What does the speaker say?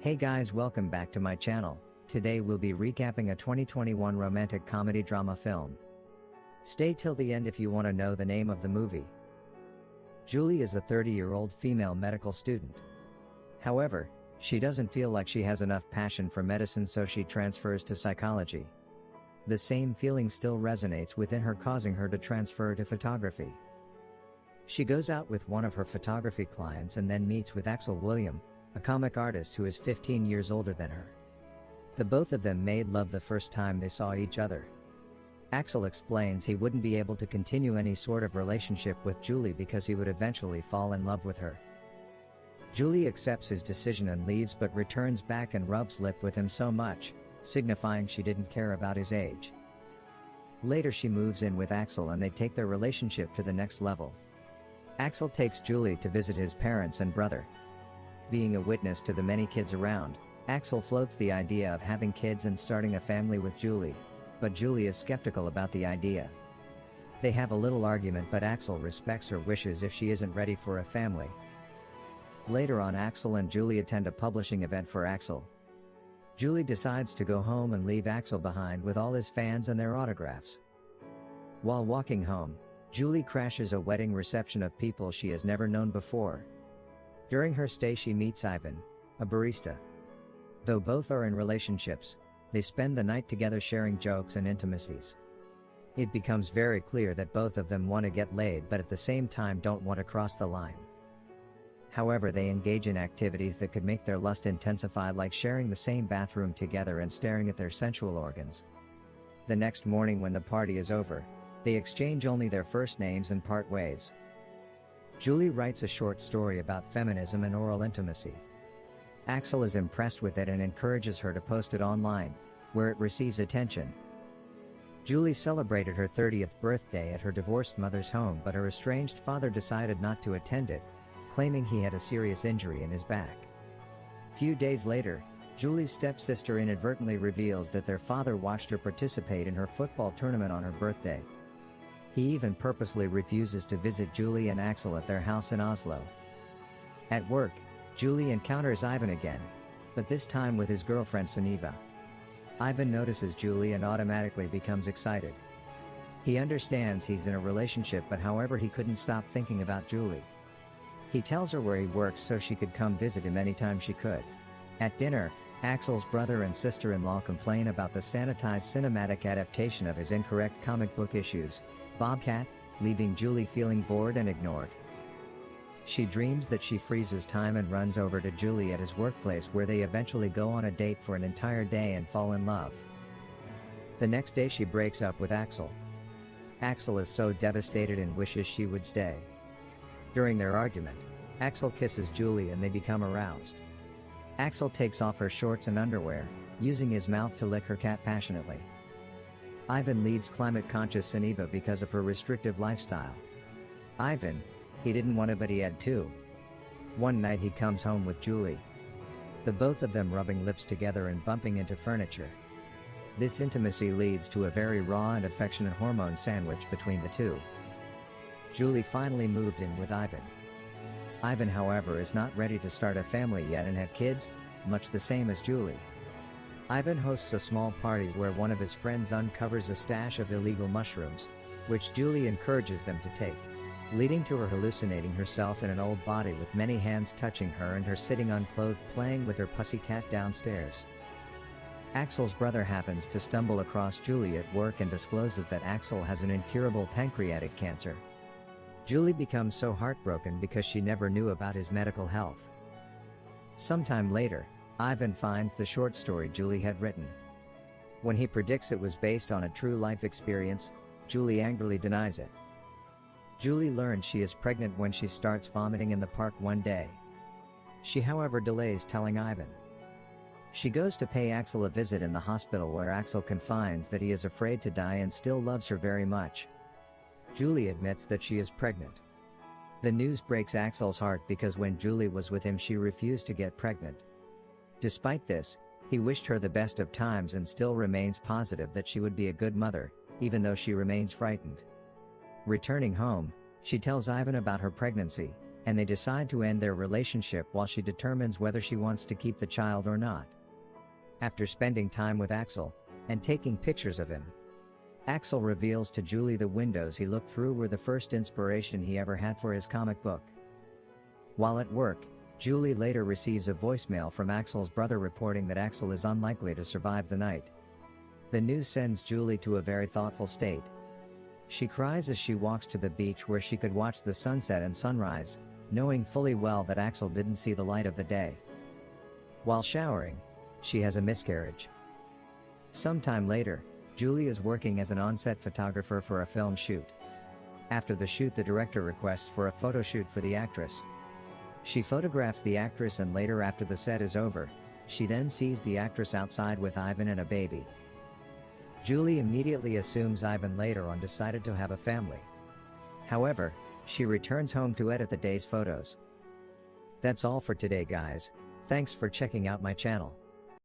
Hey guys, welcome back to my channel. Today we'll be recapping a 2021 romantic comedy drama film. Stay till the end if you want to know the name of the movie. Julie is a 30-year-old female medical student. However, she doesn't feel like she has enough passion for medicine, so she transfers to psychology. The same feeling still resonates within her, causing her to transfer to photography. She goes out with one of her photography clients and then meets with Axel William, a comic artist who is 15 years older than her. The both of them made love the first time they saw each other. Axel explains he wouldn't be able to continue any sort of relationship with Julie because he would eventually fall in love with her. Julie accepts his decision and leaves, but returns back and rubs lip with him so much, signifying she didn't care about his age. Later she moves in with Axel and they take their relationship to the next level. Axel takes Julie to visit his parents and brother. Being a witness to the many kids around, Axel floats the idea of having kids and starting a family with Julie, but Julie is skeptical about the idea. They have a little argument, but Axel respects her wishes if she isn't ready for a family. Later on, Axel and Julie attend a publishing event for Axel. Julie decides to go home and leave Axel behind with all his fans and their autographs. While walking home, Julie crashes a wedding reception of people she has never known before. During her stay she meets Ivan, a barista. Though both are in relationships, they spend the night together sharing jokes and intimacies. It becomes very clear that both of them want to get laid, but at the same time don't want to cross the line. However, they engage in activities that could make their lust intensify, like sharing the same bathroom together and staring at their sensual organs. The next morning, when the party is over, they exchange only their first names and part ways. Julie writes a short story about feminism and oral intimacy. Axel is impressed with it and encourages her to post it online, where it receives attention. Julie celebrated her 30th birthday at her divorced mother's home, but her estranged father decided not to attend it, claiming he had a serious injury in his back. Few days later, Julie's stepsister inadvertently reveals that their father watched her participate in her football tournament on her birthday. He even purposely refuses to visit Julie and Axel at their house in Oslo. At work, Julie encounters Ivan again, but this time with his girlfriend Sunniva. Ivan notices Julie and automatically becomes excited. He understands he's in a relationship, but however he couldn't stop thinking about Julie. He tells her where he works so she could come visit him anytime she could. At dinner, Axel's brother and sister-in-law complain about the sanitized cinematic adaptation of his incorrect comic book issues, Bobcat, leaving Julie feeling bored and ignored. She dreams that she freezes time and runs over to Julie at his workplace, where they eventually go on a date for an entire day and fall in love. The next day she breaks up with Axel. Axel is so devastated and wishes she would stay. During their argument, Axel kisses Julie and they become aroused. Axel takes off her shorts and underwear, using his mouth to lick her cat passionately. Ivan leaves climate-conscious Sunniva because of her restrictive lifestyle. Ivan, he didn't want it, but he had to. One night he comes home with Julie. The both of them rubbing lips together and bumping into furniture. This intimacy leads to a very raw and affectionate hormone sandwich between the two. Julie finally moved in with Ivan. Ivan, however, is not ready to start a family yet and have kids, much the same as Julie. Ivan hosts a small party where one of his friends uncovers a stash of illegal mushrooms, which Julie encourages them to take, leading to her hallucinating herself in an old body with many hands touching her and her sitting unclothed playing with her pussy cat downstairs. Axel's brother happens to stumble across Julie at work and discloses that Axel has an incurable pancreatic cancer. Julie becomes so heartbroken because she never knew about his medical health. Sometime later, Ivan finds the short story Julie had written. When he predicts it was based on a true life experience, Julie angrily denies it. Julie learns she is pregnant when she starts vomiting in the park one day. She, however, delays telling Ivan. She goes to pay Axel a visit in the hospital, where Axel confides that he is afraid to die and still loves her very much. Julie admits that she is pregnant. The news breaks Axel's heart because when Julie was with him she refused to get pregnant. Despite this, he wished her the best of times and still remains positive that she would be a good mother, even though she remains frightened. Returning home, she tells Ivan about her pregnancy, and they decide to end their relationship while she determines whether she wants to keep the child or not. After spending time with Axel, and taking pictures of him, Axel reveals to Julie the windows he looked through were the first inspiration he ever had for his comic book. While at work, Julie later receives a voicemail from Axel's brother reporting that Axel is unlikely to survive the night. The news sends Julie to a very thoughtful state. She cries as she walks to the beach where she could watch the sunset and sunrise, knowing fully well that Axel didn't see the light of the day. While showering, she has a miscarriage. Sometime later, Julie is working as an on-set photographer for a film shoot. After the shoot, the director requests for a photo shoot for the actress. She photographs the actress, and later, after the set is over, she then sees the actress outside with Ivan and a baby. Julie immediately assumes Ivan later on decided to have a family. However, she returns home to edit the day's photos. That's all for today, guys. Thanks for checking out my channel.